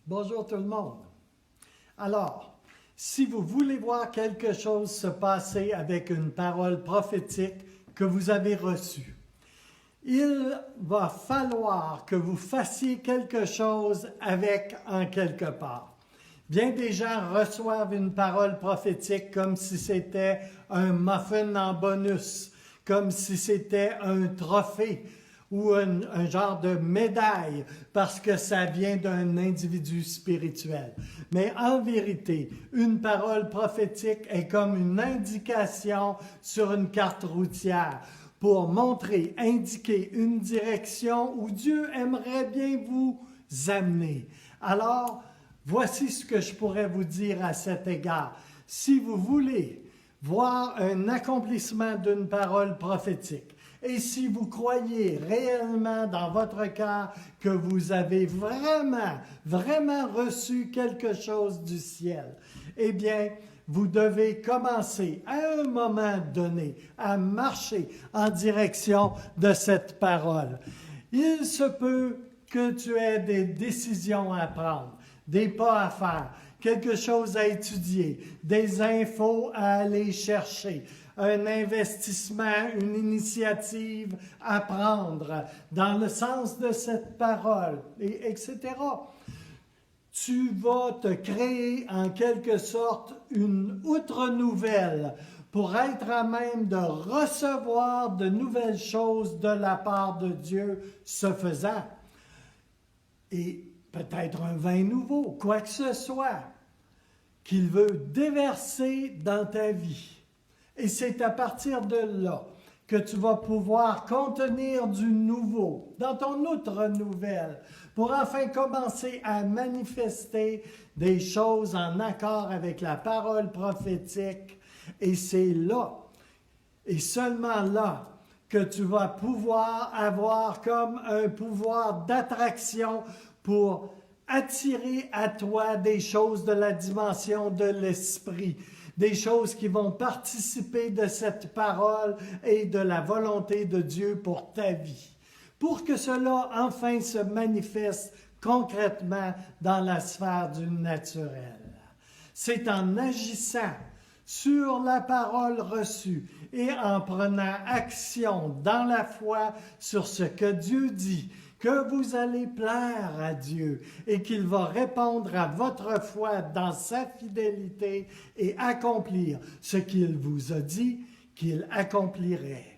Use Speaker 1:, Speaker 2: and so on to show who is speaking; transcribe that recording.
Speaker 1: Bonjour tout le monde. Alors, si vous voulez voir quelque chose se passer avec une parole prophétique que vous avez reçue, il va falloir que vous fassiez quelque chose avec en quelque part. Bien des gens reçoivent une parole prophétique comme si c'était un muffin en bonus, comme si c'était un trophée ou un genre de médaille parce que ça vient d'un individu spirituel. Mais en vérité, une parole prophétique est comme une indication sur une carte routière pour montrer, indiquer une direction où Dieu aimerait bien vous amener. Alors, voici ce que je pourrais vous dire à cet égard. Si vous voulez voir un accomplissement d'une parole prophétique, et si vous croyez réellement dans votre cœur que vous avez vraiment reçu quelque chose du ciel, eh bien, vous devez commencer à un moment donné à marcher en direction de cette parole. Il se peut que tu aies des décisions à prendre, des pas à faire, quelque chose à étudier, des infos à aller chercher, un investissement, une initiative à prendre dans le sens de cette parole, etc. Tu vas te créer en quelque sorte une outre nouvelle pour être à même de recevoir de nouvelles choses de la part de Dieu, ce faisant. Et peut-être un vin nouveau, quoi que ce soit, qu'il veut déverser dans ta vie. Et c'est à partir de là que tu vas pouvoir contenir du nouveau dans ton outre nouvelle pour enfin commencer à manifester des choses en accord avec la parole prophétique. Et c'est là, et seulement là, que tu vas pouvoir avoir comme un pouvoir d'attraction pour attirer à toi des choses de la dimension de l'esprit, des choses qui vont participer de cette parole et de la volonté de Dieu pour ta vie, pour que cela enfin se manifeste concrètement dans la sphère du naturel. C'est en agissant sur la parole reçue et en prenant action dans la foi sur ce que Dieu dit, que vous allez plaire à Dieu et qu'il va répondre à votre foi dans sa fidélité et accomplir ce qu'il vous a dit qu'il accomplirait.